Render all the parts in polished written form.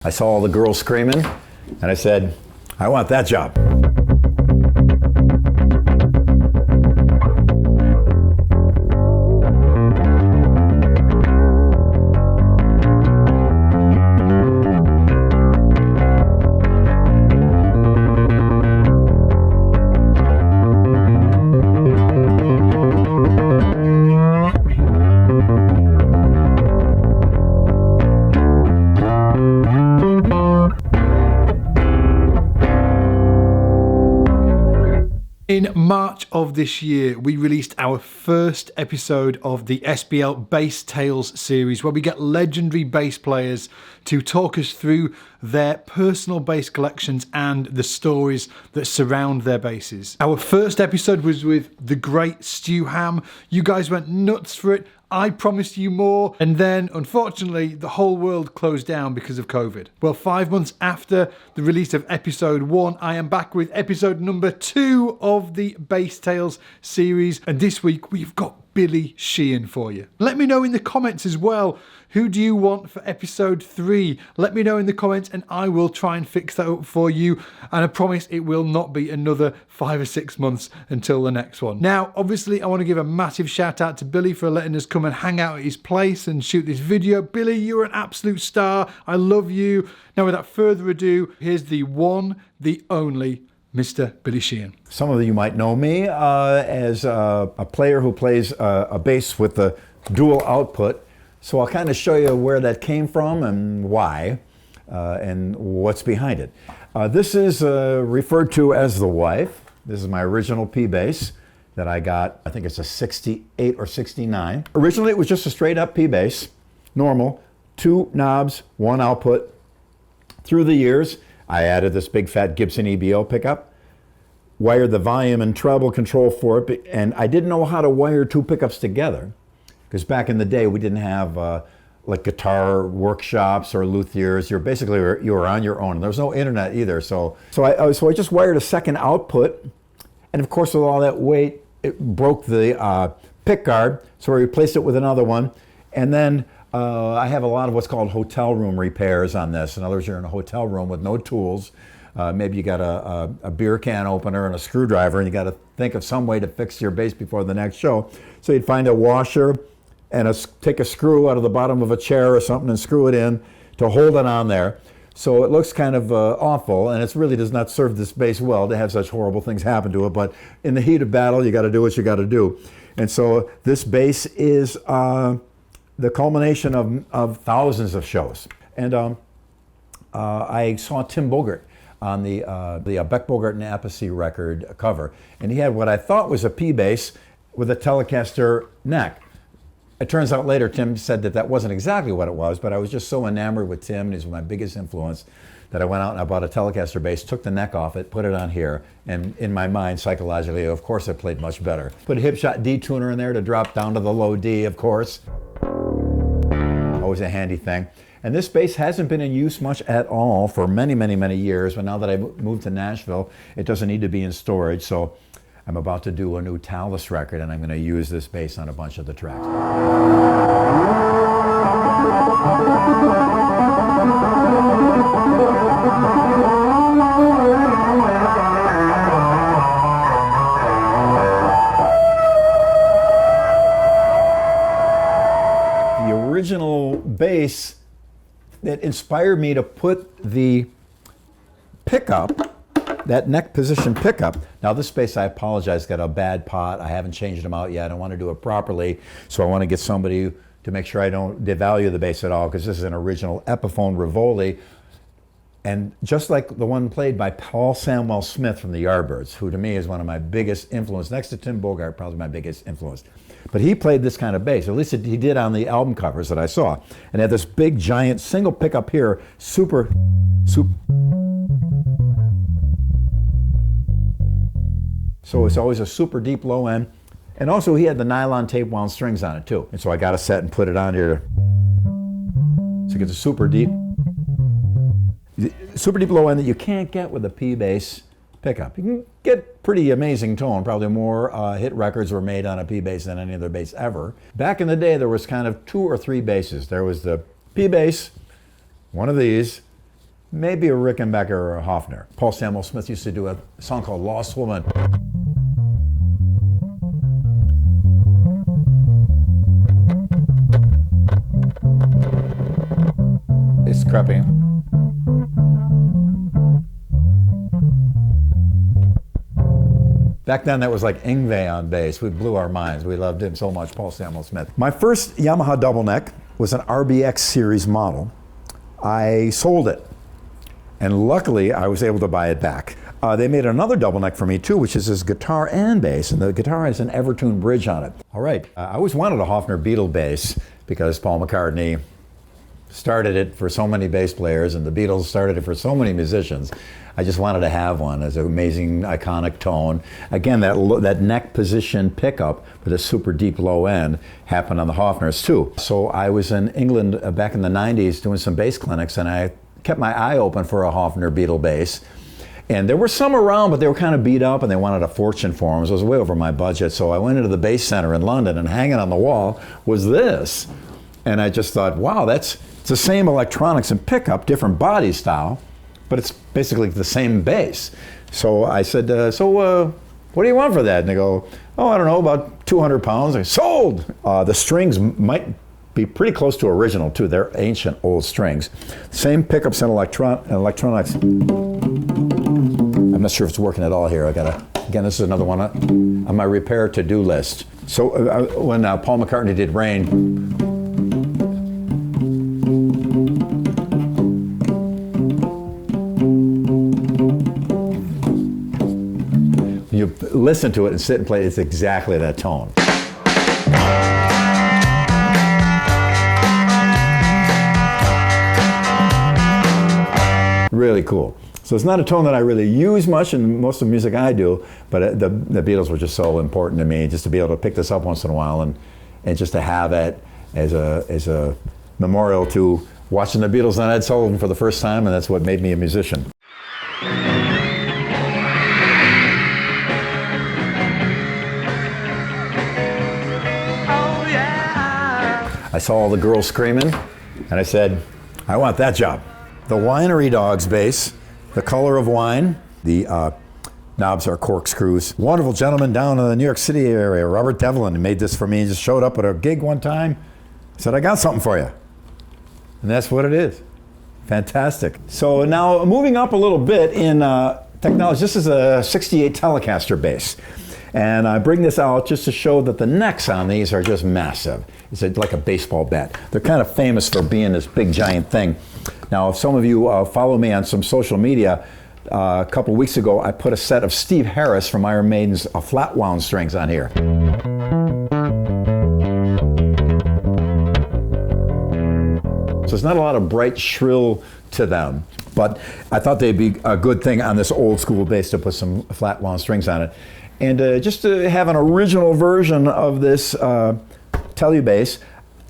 I saw all the girls screaming, and I said, I want that job. In March of this year, we released our first episode of the SBL Bass Tales series, where we get legendary bass players to talk us through their personal bass collections and the stories that surround their basses. Our first episode was with the great Stu Ham. You guys went nuts for it. I promised you more, and then unfortunately the whole world closed down because of COVID. Well, 5 months after the release of episode 1, I am back with episode number 2 of the Bass Tales series, and this week we've got Billy Sheehan for you. Let me know in the comments as well, who do you want for episode 3? Let me know in the comments and I will try and fix that up for you, and I promise it will not be another 5 or 6 months until the next one. Now, obviously I want to give a massive shout out to Billy for letting us come and hang out at his place and shoot this video. Billy, you're an absolute star. I love you. Now, without further ado, here's the one, the only Mr. Billy Sheehan. Some of you might know me as a player who plays a bass with the dual output. So I'll kind of show you where that came from and why and what's behind it. This is referred to as the wife. This is my original P bass that I got, I think it's a 68 or 69. Originally it was just a straight up P bass, normal, 2 knobs, 1 output. Through the years, I added this big fat Gibson EBO pickup, wired the volume and treble control for it, and I didn't know how to wire 2 pickups together, because back in the day we didn't have like guitar workshops or luthiers. You were on your own. There was no internet either, so I just wired a second output, and of course with all that weight, it broke the pick guard, so I replaced it with another one, and then I have a lot of what's called hotel room repairs on this. In other words, you're in a hotel room with no tools. Maybe you got a beer can opener and a screwdriver, and you got to think of some way to fix your bass before the next show. So you'd find a washer and take a screw out of the bottom of a chair or something and screw it in to hold it on there. So it looks kind of awful, and it really does not serve this bass well to have such horrible things happen to it. But in the heat of battle, you got to do what you got to do. And so this bass is the culmination of thousands of shows. And I saw Tim Bogert on the Beck Bogert and Appice record cover, and he had what I thought was a P bass with a Telecaster neck. It turns out later Tim said that wasn't exactly what it was, but I was just so enamored with Tim, and he's my biggest influence, that I went out and I bought a Telecaster bass, took the neck off it, put it on here, and in my mind, psychologically, of course, I played much better. Put a hipshot D tuner in there to drop down to the low D, of course. Always a handy thing. And this bass hasn't been in use much at all for many, many, many years, but now that I moved to Nashville, it doesn't need to be in storage, so I'm about to do a new Talas record, and I'm going to use this bass on a bunch of the tracks. The original bass that inspired me to put the pickup, that neck position pickup. Now this bass, I apologize, got a bad pot. I haven't changed them out yet. I want to do it properly, so I want to get somebody to make sure I don't devalue the bass at all, because this is an original Epiphone Rivoli, and just like the one played by Paul Samwell-Smith from the Yardbirds, who to me is one of my biggest influence, next to Tim Bogert, probably my biggest influence. But he played this kind of bass, at least he did on the album covers that I saw, and had this big giant single pickup here, super. So it's always a super deep low end. And also he had the nylon tape wound strings on it too. And so I got a set and put it on here so it gets a super deep low end that you can't get with a P bass pickup. You can get pretty amazing tone. Probably more hit records were made on a P bass than any other bass ever. Back in the day, there was kind of 2 or 3 basses. There was the P bass, one of these, maybe a Rickenbacker or a Höfner. Paul Samwell-Smith used to do a song called Lost Woman. It's crappy. Back then, that was like Yngwie on bass. We blew our minds. We loved him so much, Paul Samwell-Smith. My first Yamaha double neck was an RBX series model. I sold it, and luckily, I was able to buy it back. They made another double neck for me too, which is this guitar and bass, and the guitar has an Evertune bridge on it. All right, I always wanted a Höfner Beatles bass because Paul McCartney started it for so many bass players, and the Beatles started it for so many musicians. I just wanted to have one as an amazing, iconic tone. Again, that neck position pickup with a super deep low end happened on the Höfners too. So I was in England back in the 90s doing some bass clinics, and I kept my eye open for a Höfner Beatle bass. And there were some around, but they were kind of beat up and they wanted a fortune for them. So it was way over my budget. So I went into the Bass Center in London, and hanging on the wall was this. And I just thought, wow, it's the same electronics and pickup, different body style, but it's basically the same bass. So I said, what do you want for that? And they go, oh, I don't know, about 200 pounds. I sold! The strings might be pretty close to original too. They're ancient old strings. Same pickups and electronics. I'm not sure if it's working at all here. Again, this is another one on my repair to-do list. So when Paul McCartney did Rain, you listen to it and sit and play, it's exactly that tone. Really cool. So it's not a tone that I really use much in most of the music I do, but the Beatles were just so important to me, just to be able to pick this up once in a while and just to have it as a memorial to watching the Beatles on Ed Sullivan for the first time, and that's what made me a musician. I saw all the girls screaming, and I said, I want that job. The Winery Dogs bass, the color of wine, the knobs are corkscrews. Wonderful gentleman down in the New York City area, Robert Devlin, made this for me. He just showed up at a gig one time, said, I got something for you. And that's what it is. Fantastic. So now moving up a little bit in technology, this is a 68 Telecaster bass. And I bring this out just to show that the necks on these are just massive. It's like a baseball bat. They're kind of famous for being this big giant thing. Now, if some of you follow me on some social media, a couple weeks ago I put a set of Steve Harris from Iron Maiden's flat wound strings on here. So there's not a lot of bright shrill to them, but I thought they'd be a good thing on this old school bass to put some flat wound strings on it. And just to have an original version of this Tele bass,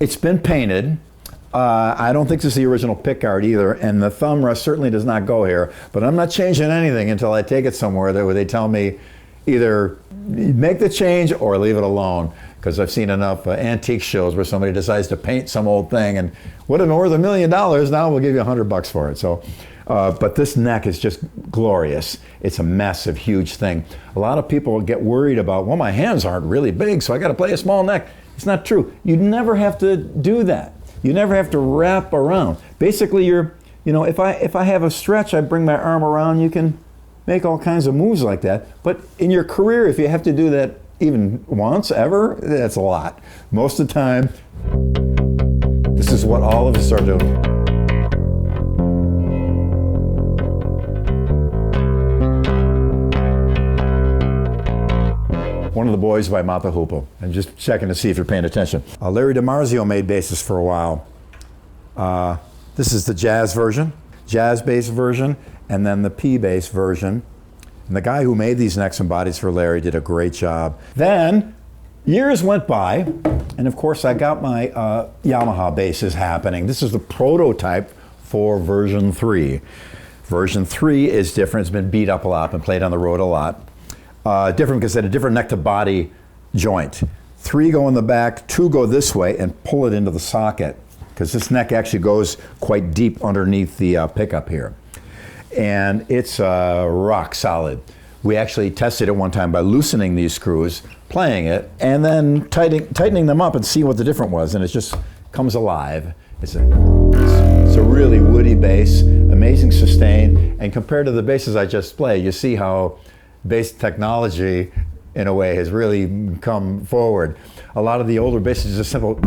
it's been painted. I don't think this is the original pickguard either, and the thumb rest certainly does not go here, but I'm not changing anything until I take it somewhere where they tell me either make the change or leave it alone, because I've seen enough antique shows where somebody decides to paint some old thing and would have been worth $1 million, now we'll give you $100 for it. So. But this neck is just glorious. It's a massive, huge thing. A lot of people get worried about, well, my hands aren't really big, so I got to play a small neck. It's not true. You never have to do that. You never have to wrap around. Basically, if I have a stretch, I bring my arm around. You can make all kinds of moves like that. But in your career, if you have to do that even once, ever, that's a lot. Most of the time, this is what all of us are doing. One of the boys by Mata Hoople, and just checking to see if you're paying attention. Larry DiMarzio made basses for a while. This is the jazz version, jazz bass version, and then the P bass version. And the guy who made these necks and bodies for Larry did a great job. Then years went by, and of course I got my Yamaha basses happening. This is the prototype for version 3. Version 3 is different. It's been beat up a lot, been played on the road a lot. Different because it had a different neck to body joint. 3 go in the back, 2 go this way and pull it into the socket, because this neck actually goes quite deep underneath the pickup here. and it's rock solid. We actually tested it one time by loosening these screws, playing it, and then tightening them up and see what the difference was, and it just comes alive. It's a really woody bass, amazing sustain, and compared to the basses I just played, you see how bass technology, in a way, has really come forward. A lot of the older basses are simple.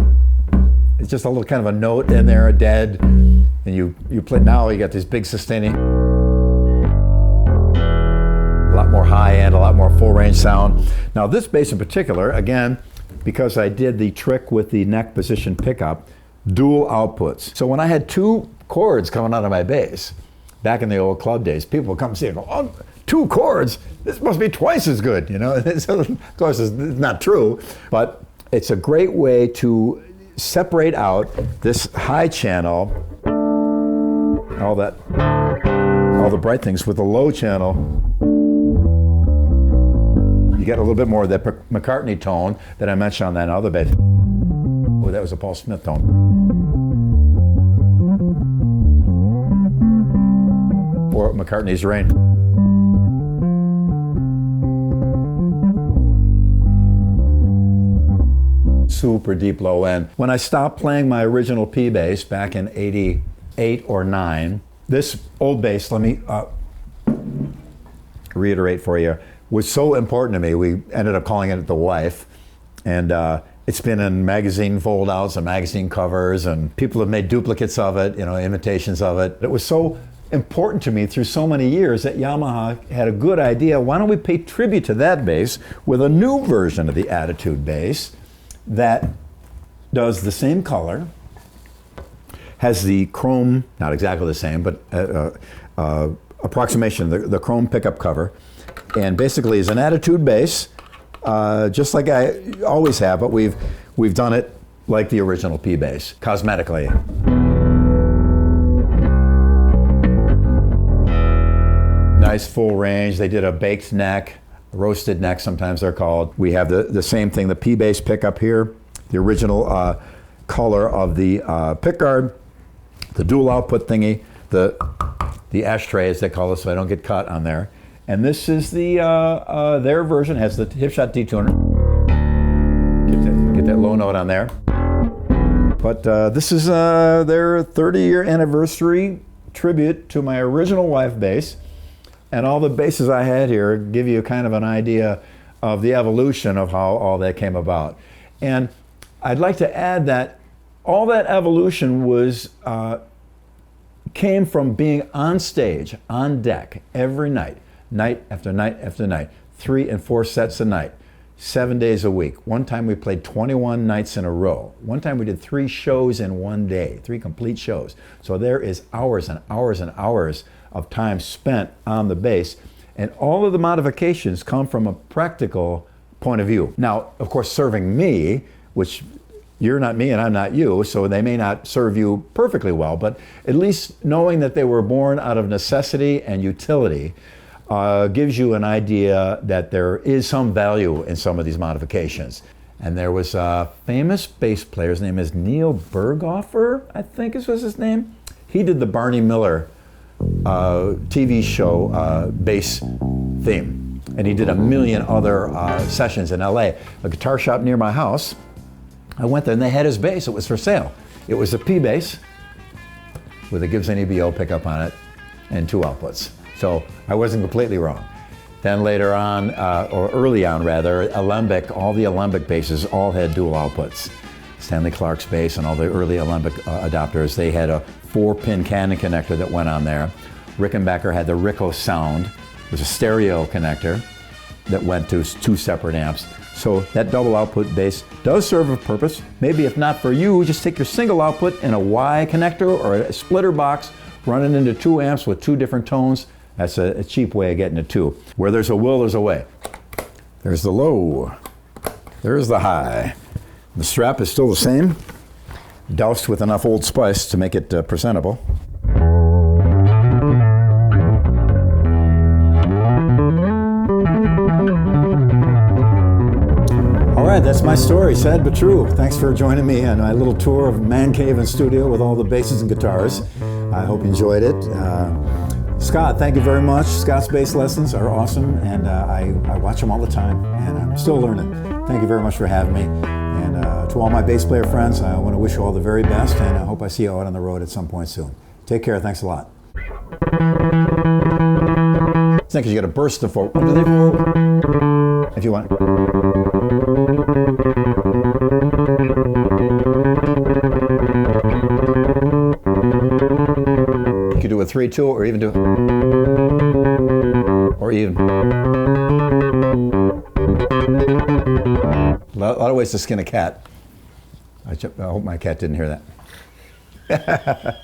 It's just a little kind of a note in there, a dead, and you play. Now you got this big sustaining, a lot more high end, a lot more full range sound. Now this bass in particular, again, because I did the trick with the neck position pickup, dual outputs. So when I had two chords coming out of my bass, back in the old club days, people would come and see it and go, oh, 2 chords, this must be twice as good, you know? So, of course, it's not true, but it's a great way to separate out this high channel, all the bright things, with the low channel. You get a little bit more of that McCartney tone that I mentioned on that other bass. Oh, that was a Paul Smith tone. Or McCartney's Rain. Super deep low end. When I stopped playing my original P bass back in '88 or '9, this old bass, let me reiterate for you, was so important to me. We ended up calling it the wife, and it's been in magazine fold-outs and magazine covers, and people have made duplicates of it, you know, imitations of it. It was so important to me through so many years that Yamaha had a good idea. Why don't we pay tribute to that bass with a new version of the Attitude bass that does the same color, has the chrome, not exactly the same, but approximation, the chrome pickup cover, and basically is an Attitude bass, just like I always have, but we've done it like the original P bass, cosmetically. Nice full range. They did a baked neck, roasted neck sometimes they're called. We have the same thing, the P bass pickup here, the original color of the pickguard, the dual output thingy, the ashtray as they call it, so I don't get caught on there. And this is the their version, has the Hipshot detuner. Get that low note on there. But this is their 30-year anniversary tribute to my original wife bass. And all the basses I had here give you kind of an idea of the evolution of how all that came about. And I'd like to add that all that evolution was came from being on stage, on deck, every night, night after night after night, 3 and 4 sets a night, 7 days a week. One time we played 21 nights in a row. One time we did 3 shows in one day, 3 complete shows. So there is hours and hours and hours of time spent on the bass, and all of the modifications come from a practical point of view. Now, of course, serving me, which you're not me and I'm not you, so they may not serve you perfectly well, but at least knowing that they were born out of necessity and utility gives you an idea that there is some value in some of these modifications. And there was a famous bass player, his name is Neil Berghofer, I think was his name. He did the Barney Miller TV show bass theme, and he did a million other sessions in LA. A guitar shop near my house, I went there and they had his bass. It was for sale. It was a P bass with a Gibson EBO pickup on it and 2 outputs. So I wasn't completely wrong. Then later on, or early on rather, Alembic, all the Alembic basses all had dual outputs. Stanley Clark's bass and all the early Alembic adapters, they had a 4-pin Canon connector that went on there. Rickenbacker had the Rico Sound. It was a stereo connector that went to 2 separate amps. So that double output bass does serve a purpose. Maybe if not for you, just take your single output in a Y connector or a splitter box, run it into 2 amps with 2 different tones. That's a cheap way of getting to 2. Where there's a will, there's a way. There's the low. There's the high. The strap is still the same, doused with enough Old Spice to make it presentable. All right, that's my story, sad but true. Thanks for joining me on my little tour of man cave and studio with all the basses and guitars. I hope you enjoyed it. Scott, thank you very much. Scott's bass lessons are awesome, and I watch them all the time, and I'm still learning. Thank you very much for having me. And to all my bass player friends, I want to wish you all the very best, and I hope I see you out on the road at some point soon. Take care. Thanks a lot. I think you got to burst the four. If you want. You could do a 3-2, or even do, or even. A lot of ways to skin a cat. I hope my cat didn't hear that.